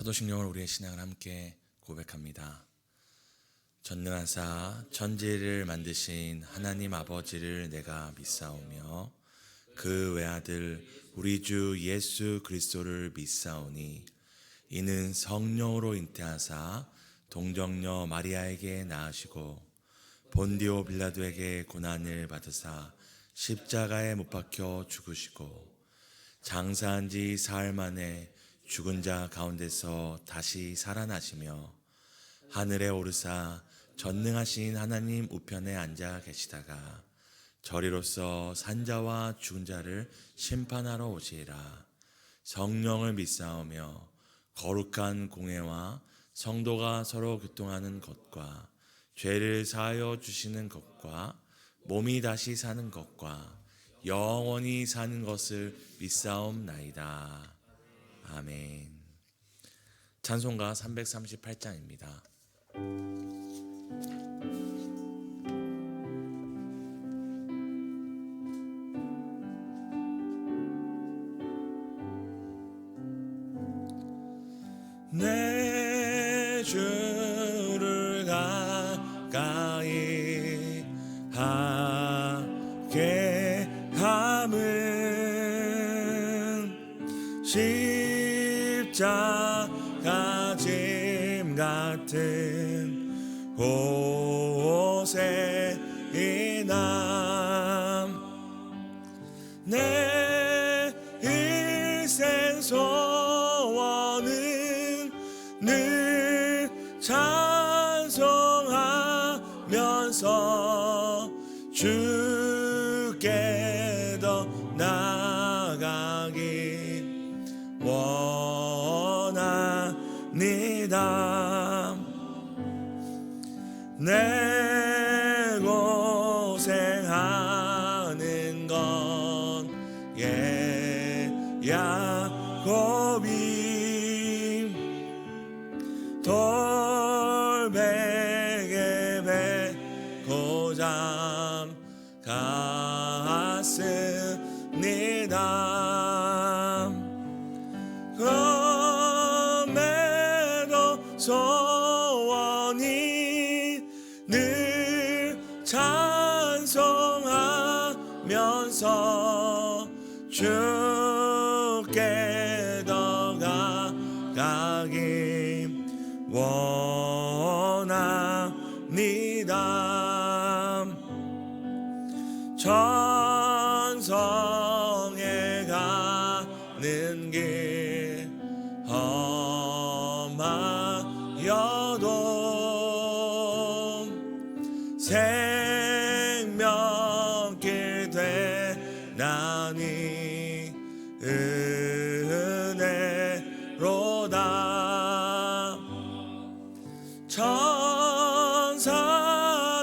사도신경을 우리의 신앙을 함께 고백합니다. 전능하사 천지를 만드신 하나님 아버지를 내가 믿사오며 그 외아들 우리 주 예수 그리스도를 믿사오니 이는 성령으로 잉태하사 동정녀 마리아에게 낳으시고 본디오 빌라도에게 고난을 받으사 십자가에 못 박혀 죽으시고 장사한 지 사흘 만에 죽은 자 가운데서 다시 살아나시며 하늘에 오르사 전능하신 하나님 우편에 앉아 계시다가 저리로서 산자와 죽은 자를 심판하러 오시리라. 성령을 믿사오며 거룩한 공회와 성도가 서로 교통하는 것과 죄를 사하여 주시는 것과 몸이 다시 사는 것과 영원히 사는 것을 믿사옵나이다. 아멘. 찬송가 338장입니다. 내 주를 가까이 하게 함은 십자가 짐 같은 곳에 이남 내 일생 소원은 늘 찬송하면서 주께 더 나아가기 원합니다. 내 고생하는 건 야곱이 돌베개 베고 잠갔습니다. 그럼에도 소원이 늘 찬송하면서 주께 더 가기 원합니다. 천성에 가는 길 험하여도 생명길 되나니 은혜로다. 천사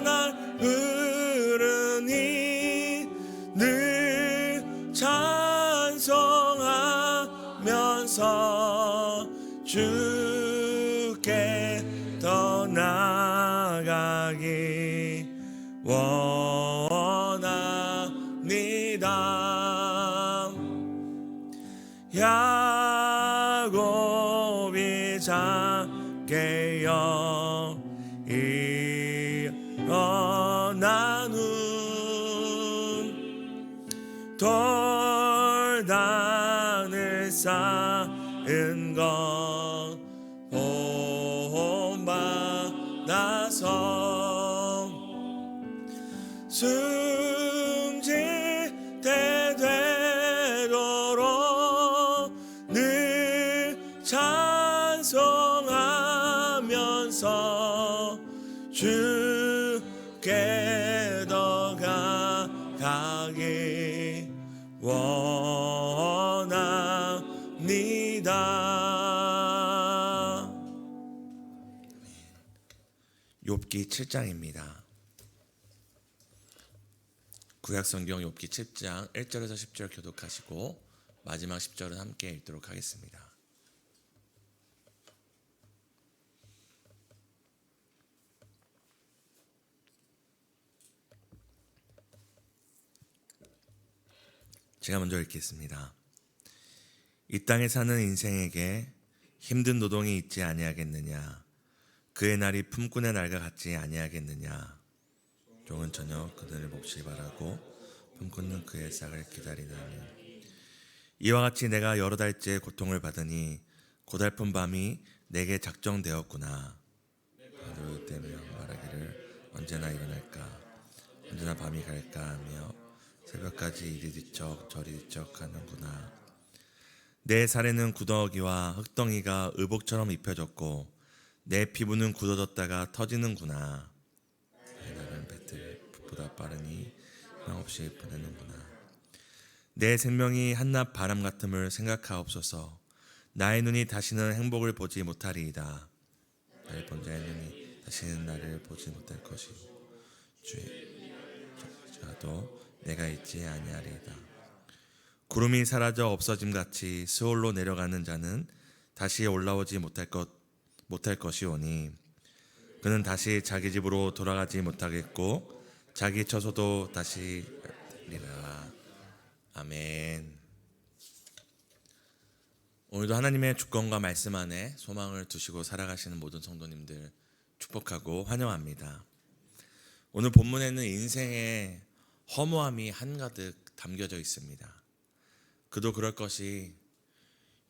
날 부르니 늘 찬송하면서 주께 더 나아가기 원합니다. 야곱이 작게여 일어난 후 돌단을 쌓은 것 본받아서 숨질 때 되도록 늘 찬송하면서 주께 더 가기 원합니다. 욥기 7장입니다. 구약성경 욥기 7장 1절에서 10절 교독하시고 마지막 10절은 함께 읽도록 하겠습니다. 제가 먼저 읽겠습니다. 이 땅에 사는 인생에게 힘든 노동이 있지 아니하겠느냐? 그의 날이 품꾼의 날과 같지 아니하겠느냐? 종은 저녁 그들을 몹시 바라고 품꾼은 그의 싹을 기다리나니 이와 같이 내가 여러 달째 고통을 받으니 고달픈 밤이 내게 작정되었구나. 누울 때며 말하기를 언제나 일어날까? 언제나 밤이 갈까 하며 새벽까지 이리 뒤척 저리 뒤척 하는구나. 내 살에는 구더기와 흙덩이가 의복처럼 입혀졌고 내 피부는 굳어졌다가 터지는구나. 나는 배틀보다 빠르니 형없이 보내는구나. 내 생명이 한낮 바람 같음을 생각하옵소서. 나의 눈이 다시는 행복을 보지 못하리이다. 나를 본 자의 눈이 다시는 나를 보지 못할 것이고 주의 자도 내가 있지 아니하리이다. 구름이 사라져 없어짐 같이 스올로 내려가는 자는 다시 올라오지 못할 것이오니 그는 다시 자기 집으로 돌아가지 못하겠고 자기 처소도 다시 되리라. 아멘. 오늘도 하나님의 주권과 말씀 안에 소망을 두시고 살아가시는 모든 성도님들 축복하고 환영합니다. 오늘 본문에는 인생의 허무함이 한가득 담겨져 있습니다. 그도 그럴 것이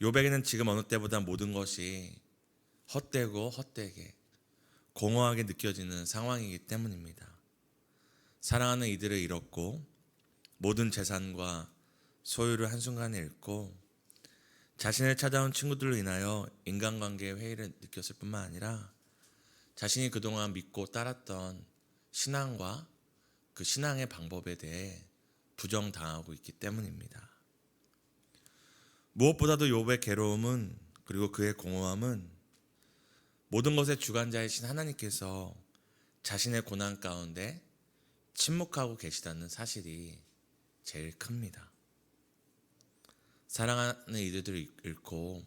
욥에게는 지금 어느 때보다 모든 것이 헛되고 헛되게 공허하게 느껴지는 상황이기 때문입니다. 사랑하는 이들을 잃었고 모든 재산과 소유를 한순간에 잃고 자신을 찾아온 친구들로 인하여 인간관계의 회의를 느꼈을 뿐만 아니라 자신이 그동안 믿고 따랐던 신앙과 그 신앙의 방법에 대해 부정당하고 있기 때문입니다. 무엇보다도 욥의 괴로움은 그리고 그의 공허함은 모든 것의 주관자이신 하나님께서 자신의 고난 가운데 침묵하고 계시다는 사실이 제일 큽니다. 사랑하는 이들을 잃고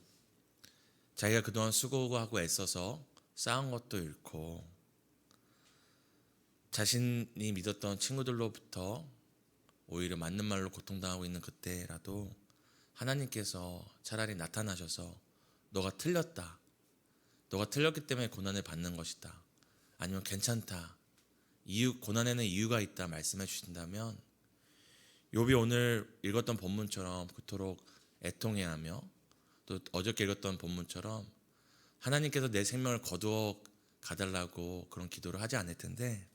자기가 그동안 수고하고 애써서 쌓은 것도 잃고 자신이 믿었던 친구들로부터 오히려 맞는 말로 고통당하고 있는 그때라도 하나님께서 차라리 나타나셔서 너가 틀렸다. 너가 틀렸기 때문에 고난을 받는 것이다. 아니면 괜찮다. 고난에는 이유가 있다 말씀해 주신다면 욥이 오늘 읽었던 본문처럼 그토록 애통해하며 또 어저께 읽었던 본문처럼 하나님께서 내 생명을 거두어 가달라고 그런 기도를 하지 않을 텐데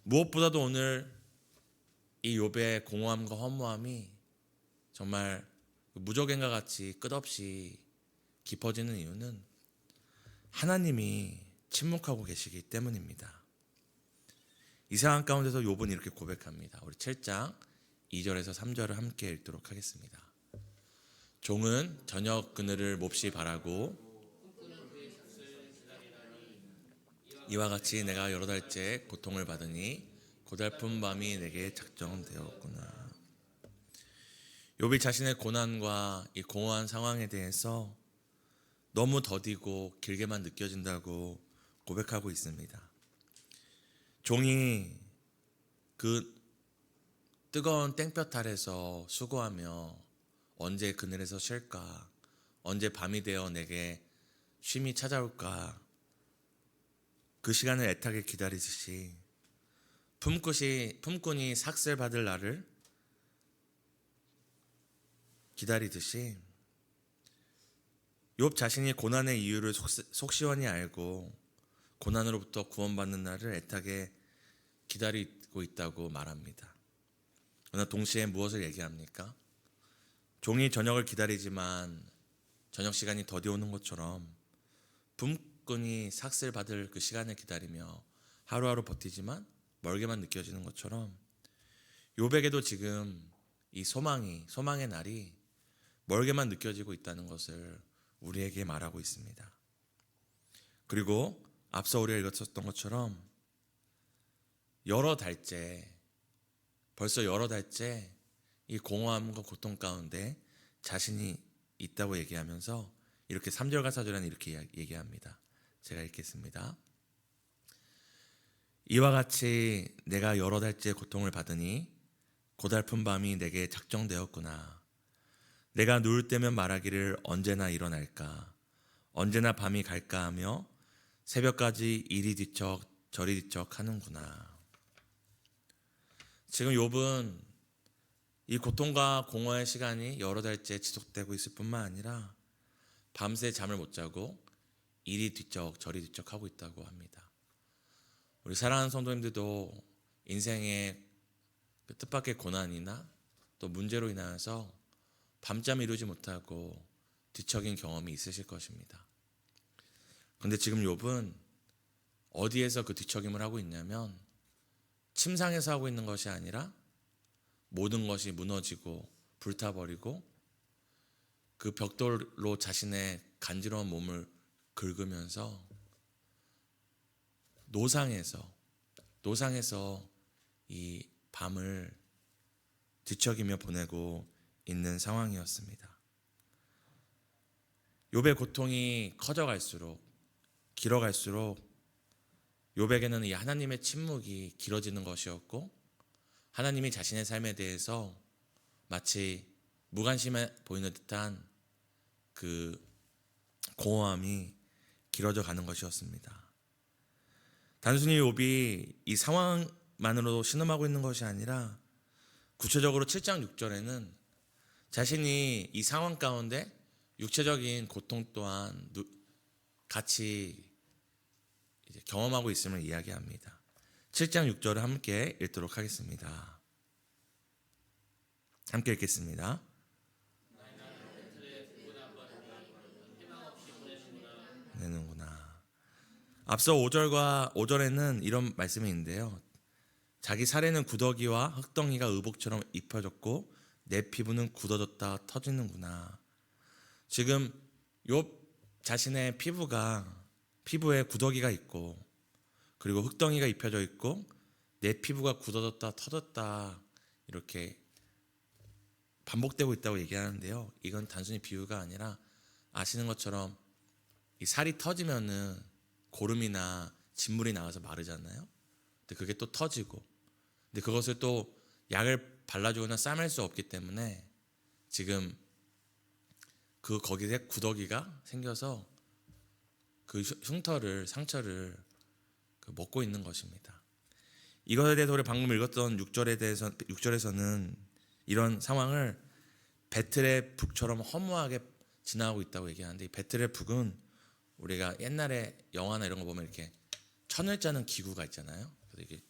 무엇보다도 오늘 이 욥의 공허함과 허무함이 정말 무적행과 같이 끝없이 깊어지는 이유는 하나님이 침묵하고 계시기 때문입니다. 이 상황 가운데서 욥은 이렇게 고백합니다. 우리 7장 2절에서 3절을 함께 읽도록 하겠습니다. 종은 저녁 그늘을 몹시 바라고 이와 같이 내가 여러 달째 고통을 받으니 고달픈 밤이 내게 작정되었구나. 욥이 자신의 고난과 이 공허한 상황에 대해서 너무 더디고 길게만 느껴진다고 고백하고 있습니다. 종이 그 뜨거운 땡볕 아래서 수고하며 언제 그늘에서 쉴까? 언제 밤이 되어 내게 쉼이 찾아올까? 그 시간을 애타게 기다리듯이 품꾼이 삭슬 받을 날을 기다리듯이 욥 자신이 고난의 이유를 속시원히 알고 고난으로부터 구원받는 날을 애타게 기다리고 있다고 말합니다. 그러나 동시에 무엇을 얘기합니까? 종이 저녁을 기다리지만 저녁 시간이 더디 오는 것처럼 품꾼이 삭슬 받을 그 시간을 기다리며 하루하루 버티지만 멀게만 느껴지는 것처럼 욥에게도 지금 이 소망의 날이 멀게만 느껴지고 있다는 것을 우리에게 말하고 있습니다. 그리고 앞서 우리가 읽었던 것처럼 벌써 여러 달째 이 공허함과 고통 가운데 자신이 있다고 얘기하면서 이렇게 3절과 4절에는 이렇게 얘기합니다. 제가 읽겠습니다. 이와 같이 내가 여러 달째 고통을 받으니 고달픈 밤이 내게 작정되었구나. 내가 누울 때면 말하기를 언제나 일어날까? 언제나 밤이 갈까 하며 새벽까지 이리 뒤척 저리 뒤척 하는구나. 지금 욥은 이 고통과 공허의 시간이 여러 달째 지속되고 있을 뿐만 아니라 밤새 잠을 못 자고 이리 뒤척 저리 뒤척 하고 있다고 합니다. 우리 사랑하는 성도님들도 인생의 그 뜻밖의 고난이나 또 문제로 인하여서 밤잠 이루지 못하고 뒤척인 경험이 있으실 것입니다. 그런데 지금 욥은 어디에서 그 뒤척임을 하고 있냐면 침상에서 하고 있는 것이 아니라 모든 것이 무너지고 불타버리고 그 벽돌로 자신의 간지러운 몸을 긁으면서 노상에서 이 밤을 뒤척이며 보내고 있는 상황이었습니다. 욥의 고통이 커져갈수록 길어갈수록 욥에게는 이 하나님의 침묵이 길어지는 것이었고 하나님이 자신의 삶에 대해서 마치 무관심해 보이는 듯한 그 공허함이 길어져 가는 것이었습니다. 단순히 욥이 이 상황만으로 신음하고 있는 것이 아니라 구체적으로 7장 6절에는 자신이 이 상황 가운데 육체적인 고통 또한 같이 이제 경험하고 있음을 이야기합니다. 7장 6절을 함께 읽도록 하겠습니다. 함께 읽겠습니다. 내는구나. 앞서 5절에는 이런 말씀이 있는데요. 자기 살에는 구더기와 흙덩이가 의복처럼 입혀졌고 내 피부는 굳어졌다 터지는구나. 지금 욥 자신의 피부에 구더기가 있고 그리고 흙덩이가 입혀져 있고 내 피부가 굳어졌다 터졌다 이렇게 반복되고 있다고 얘기하는데요. 이건 단순히 비유가 아니라 아시는 것처럼 이 살이 터지면은 고름이나 진물이 나와서 마르잖아요. 근데 그게 또 터지고 근데 그것을 또 약을 발라주거나 싸맬 수 없기 때문에 지금 그 거기에 구더기가 생겨서 그 상처를 먹고 있는 것입니다. 이것에 대해서 우리 방금 읽었던 6절에서는 이런 상황을 배틀의 북처럼 허무하게 지나가고 있다고 얘기하는데 이 배틀의 북은 우리가 옛날에 영화나 이런 거 보면 이렇게 천을 짜는 기구가 있잖아요. 그래서 이게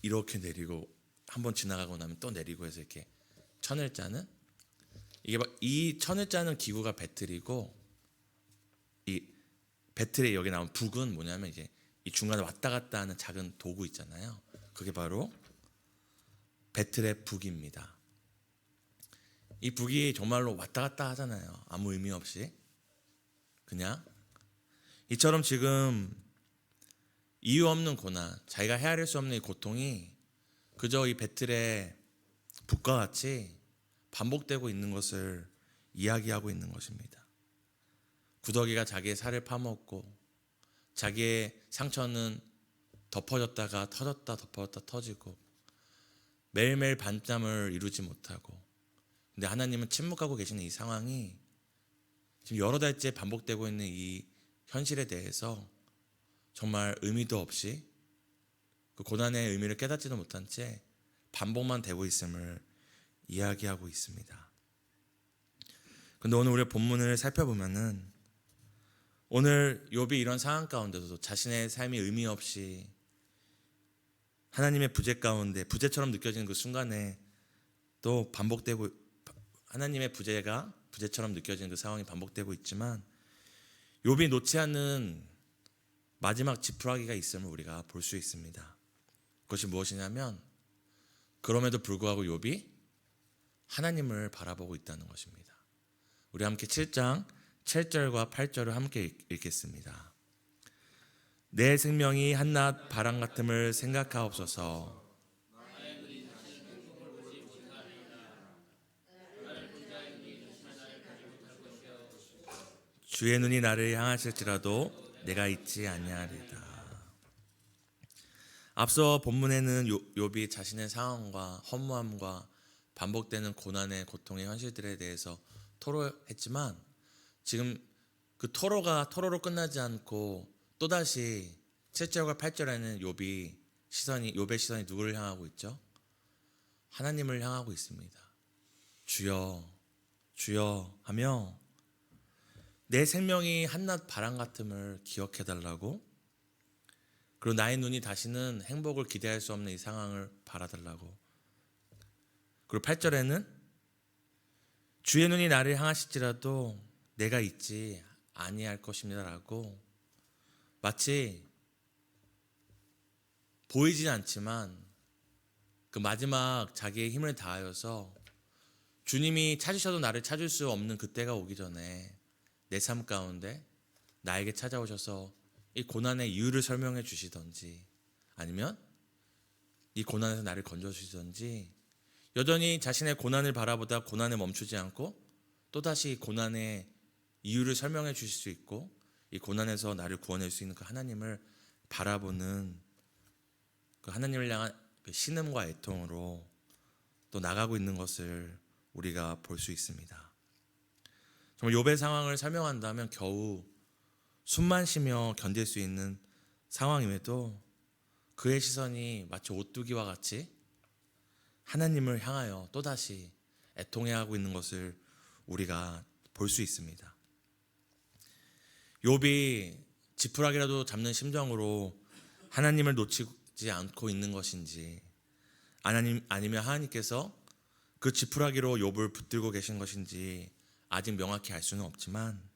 이렇게 내리고 한번 지나가고 나면 또 내리고 해서 이렇게 천을 짜는 이게 막 이 천을 짜는 기구가 배틀이고 이 배틀에 여기 나온 북은 뭐냐면 이제 이 중간에 왔다 갔다 하는 작은 도구 있잖아요. 그게 바로 배틀의 북입니다. 이 북이 정말로 왔다 갔다 하잖아요. 아무 의미 없이 그냥 이처럼 지금 이유 없는 고난, 자기가 헤아릴 수 없는 이 고통이 그저 이 배틀의 북과 같이 반복되고 있는 것을 이야기하고 있는 것입니다. 구더기가 자기의 살을 파먹고 자기의 상처는 덮어졌다가 터졌다 덮어졌다 터지고 매일매일 밤잠을 이루지 못하고 근데 하나님은 침묵하고 계시는 이 상황이 지금 여러 달째 반복되고 있는 이 현실에 대해서 정말 의미도 없이 그 고난의 의미를 깨닫지도 못한 채 반복만 되고 있음을 이야기하고 있습니다. 근데 오늘 우리가 본문을 살펴보면은 오늘 욥이 이런 상황 가운데서도 자신의 삶이 의미 없이 하나님의 부재 가운데 부재처럼 느껴지는 그 순간에 또 반복되고 하나님의 부재가 부재처럼 느껴지는 그 상황이 반복되고 있지만 욥이 놓지 않는 마지막 지푸라기가 있음을 우리가 볼 수 있습니다. 그것이 무엇이냐면 그럼에도 불구하고 욥이 하나님을 바라보고 있다는 것입니다. 우리 함께 7장 7절과 8절을 함께 읽겠습니다. 내 생명이 한낮 바람 같음을 생각하옵소서. 주의 눈이 나를 향하실지라도 내가 잊지 아니하리다. 앞서 본문에는 욥이 자신의 상황과 허무함과 반복되는 고난의 고통의 현실들에 대해서 토로했지만 지금 그 토로로 끝나지 않고 또다시 7절과 8절에는 욥의 시선이 누구를 향하고 있죠? 하나님을 향하고 있습니다. 주여 주여 하며 내 생명이 한낮 바람 같음을 기억해달라고, 그리고 나의 눈이 다시는 행복을 기대할 수 없는 이 상황을 바라달라고. 그리고 8절에는 주의 눈이 나를 향하실지라도 내가 있지 아니할 것입니다라고, 마치 보이진 않지만 그 마지막 자기의 힘을 다하여서 주님이 찾으셔도 나를 찾을 수 없는 그때가 오기 전에 내 삶 가운데 나에게 찾아오셔서 이 고난의 이유를 설명해 주시던지, 아니면 이 고난에서 나를 건져 주시던지, 여전히 자신의 고난을 바라보다 고난에 멈추지 않고 또다시 고난의 이유를 설명해 주실 수 있고 이 고난에서 나를 구원할 수 있는 그 하나님을 바라보는 그 하나님을 향한 그 신음과 애통으로 또 나가고 있는 것을 우리가 볼 수 있습니다. 정말 욥의 상황을 설명한다면 겨우 숨만 쉬며 견딜 수 있는 상황임에도 그의 시선이 마치 오뚜기와 같이 하나님을 향하여 또다시 애통해하고 있는 것을 우리가 볼 수 있습니다. 욥이 지푸라기라도 잡는 심정으로 하나님을 놓치지 않고 있는 것인지, 아니면 하나님께서 그 지푸라기로 욥을 붙들고 계신 것인지 아직 명확히 알 수는 없지만,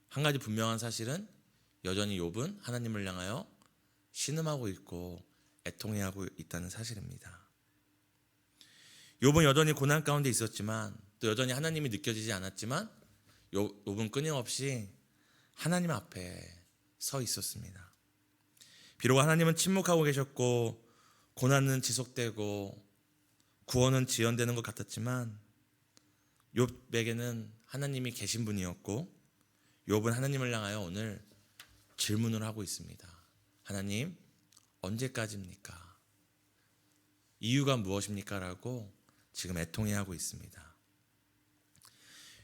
한 가지 분명한 사실은 여전히 욥은 하나님을 향하여 신음하고 있고 애통해하고 있다는 사실입니다. 욥은 여전히 고난 가운데 있었지만, 또 여전히 하나님이 느껴지지 않았지만 욥은 끊임없이 하나님 앞에 서 있었습니다. 비록 하나님은 침묵하고 계셨고 고난은 지속되고 구원은 지연되는 것 같았지만 욥에게는 하나님이 계신 분이었고, 욥은 하나님을 향하여 오늘 질문을 하고 있습니다. 하나님, 언제까지입니까? 이유가 무엇입니까? 라고 지금 애통해하고 있습니다.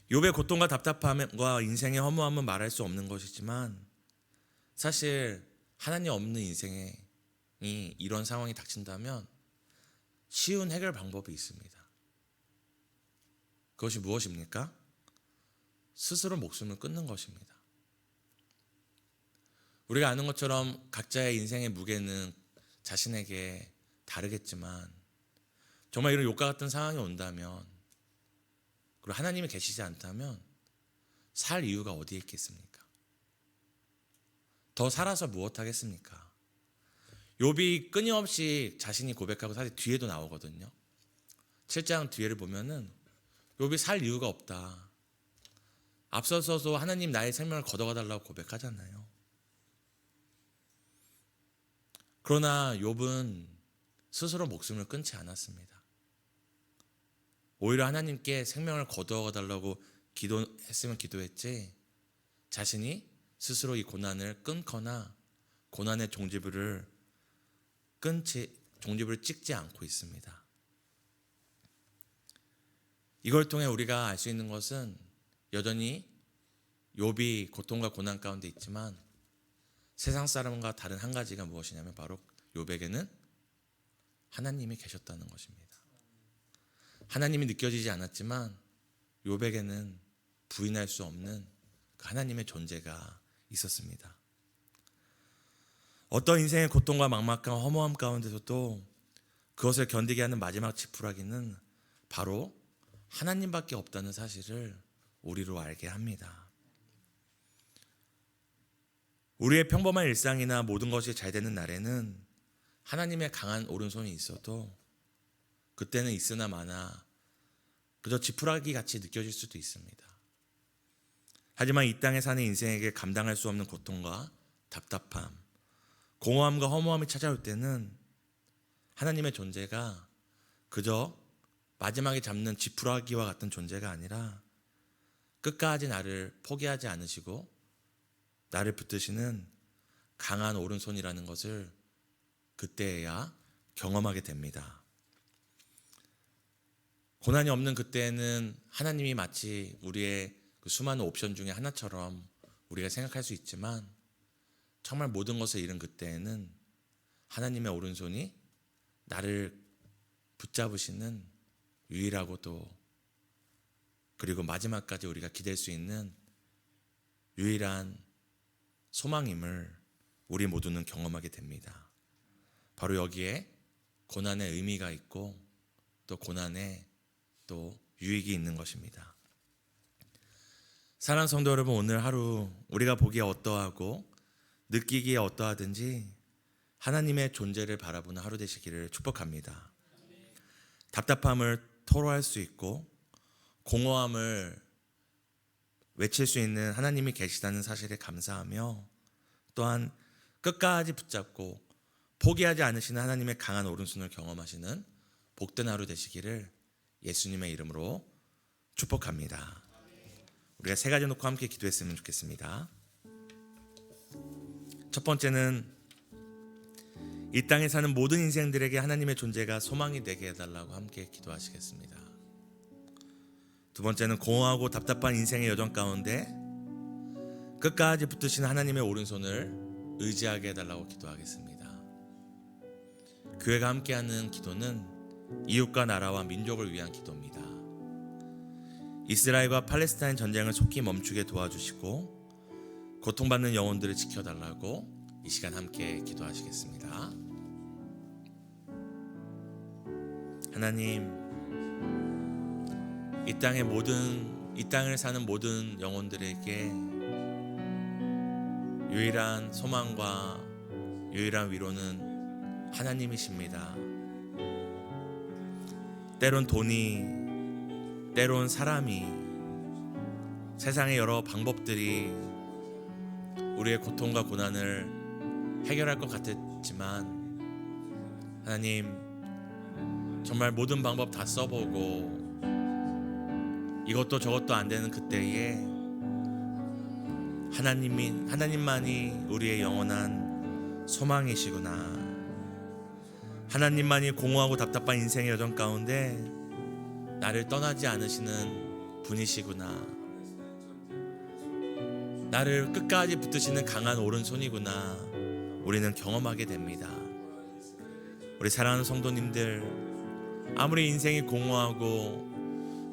욥의 고통과 답답함과 인생의 허무함은 말할 수 없는 것이지만, 사실 하나님 없는 인생이 이런 상황이 닥친다면 쉬운 해결 방법이 있습니다. 그것이 무엇입니까? 스스로 목숨을 끊는 것입니다. 우리가 아는 것처럼 각자의 인생의 무게는 자신에게 다르겠지만, 정말 이런 욥과 같은 상황이 온다면, 그리고 하나님이 계시지 않다면 살 이유가 어디에 있겠습니까? 더 살아서 무엇 하겠습니까? 욥이 끊임없이 자신이 고백하고, 사실 뒤에도 나오거든요. 7장 뒤에를 보면은 욥이 살 이유가 없다. 앞서서도 하나님 나의 생명을 걷어가달라고 고백하잖아요. 그러나 욥은 스스로 목숨을 끊지 않았습니다. 오히려 하나님께 생명을 거두어달라고 기도했으면 기도했지, 자신이 스스로 이 고난을 끊거나 고난의 종지부를 찍지 않고 있습니다. 이걸 통해 우리가 알 수 있는 것은 여전히 욥이 고통과 고난 가운데 있지만 세상 사람과 다른 한 가지가 무엇이냐면 바로 욥에게는 하나님이 계셨다는 것입니다. 하나님이 느껴지지 않았지만 욥에게는 부인할 수 없는 그 하나님의 존재가 있었습니다. 어떤 인생의 고통과 막막한 허무함 가운데서도 그것을 견디게 하는 마지막 지푸라기는 바로 하나님밖에 없다는 사실을 우리로 알게 합니다. 우리의 평범한 일상이나 모든 것이 잘 되는 날에는 하나님의 강한 오른손이 있어도 그때는 있으나 마나 그저 지푸라기 같이 느껴질 수도 있습니다. 하지만 이 땅에 사는 인생에게 감당할 수 없는 고통과 답답함, 공허함과 허무함이 찾아올 때는 하나님의 존재가 그저 마지막에 잡는 지푸라기와 같은 존재가 아니라 끝까지 나를 포기하지 않으시고 나를 붙드시는 강한 오른손이라는 것을 그때야 경험하게 됩니다. 고난이 없는 그때는 하나님이 마치 우리의 그 수많은 옵션 중에 하나처럼 우리가 생각할 수 있지만 정말 모든 것을 잃은 그때에는 하나님의 오른손이 나를 붙잡으시는 유일하고도 그리고 마지막까지 우리가 기댈 수 있는 유일한 소망임을 우리 모두는 경험하게 됩니다. 바로 여기에 고난의 의미가 있고 또 고난에 또 유익이 있는 것입니다. 사랑하는 성도 여러분, 오늘 하루 우리가 보기에 어떠하고 느끼기에 어떠하든지 하나님의 존재를 바라보는 하루 되시기를 축복합니다. 답답함을 토로할 수 있고 공허함을 외칠 수 있는 하나님이 계시다는 사실에 감사하며 또한 끝까지 붙잡고 포기하지 않으시는 하나님의 강한 오른손을 경험하시는 복된 하루 되시기를 예수님의 이름으로 축복합니다. 우리가 세 가지 놓고 함께 기도했으면 좋겠습니다. 첫 번째는 이 땅에 사는 모든 인생들에게 하나님의 존재가 소망이 되게 해달라고 함께 기도하시겠습니다. 두 번째는 공허하고 답답한 인생의 여정 가운데 끝까지 붙드시는 하나님의 오른손을 의지하게 해달라고 기도하겠습니다. 교회가 함께하는 기도는 이웃과 나라와 민족을 위한 기도입니다. 이스라엘과 팔레스타인 전쟁을 속히 멈추게 도와주시고 고통받는 영혼들을 지켜달라고 이 시간 함께 기도하시겠습니다. 하나님, 이 땅을 사는 모든 영혼들에게 유일한 소망과 유일한 위로는 하나님이십니다. 때론 돈이, 때론 사람이, 세상의 여러 방법들이 우리의 고통과 고난을 해결할 것 같았지만 하나님, 정말 모든 방법 다 써보고 이것도 저것도 안 되는 그때에 하나님만이 우리의 영원한 소망이시구나. 하나님만이 공허하고 답답한 인생의 여정 가운데 나를 떠나지 않으시는 분이시구나. 나를 끝까지 붙드시는 강한 오른손이구나. 우리는 경험하게 됩니다. 우리 사랑하는 성도님들, 아무리 인생이 공허하고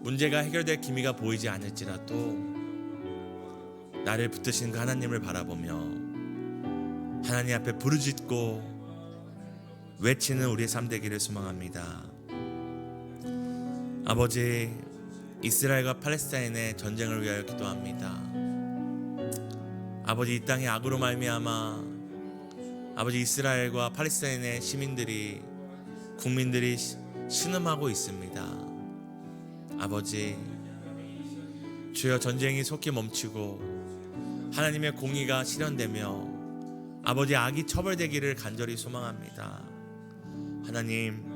문제가 해결될 기미가 보이지 않을지라도 나를 붙드신 그 하나님을 바라보며 하나님 앞에 부르짖고 외치는 우리의 삶 되기를 소망합니다. 아버지, 이스라엘과 팔레스타인의 전쟁을 위하여 기도합니다. 아버지, 이 땅의 악으로 말미암아 아버지 이스라엘과 팔레스타인의 국민들이 신음하고 있습니다. 아버지, 주여 전쟁이 속히 멈추고 하나님의 공의가 실현되며 아버지 악이 처벌되기를 간절히 소망합니다. 하나님,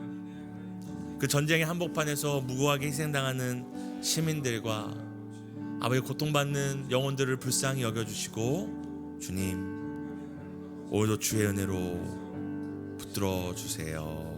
그 전쟁의 한복판에서 무고하게 희생당하는 시민들과 아버지 고통받는 영혼들을 불쌍히 여겨주시고 주님, 오늘도 주의 은혜로 붙들어 주세요.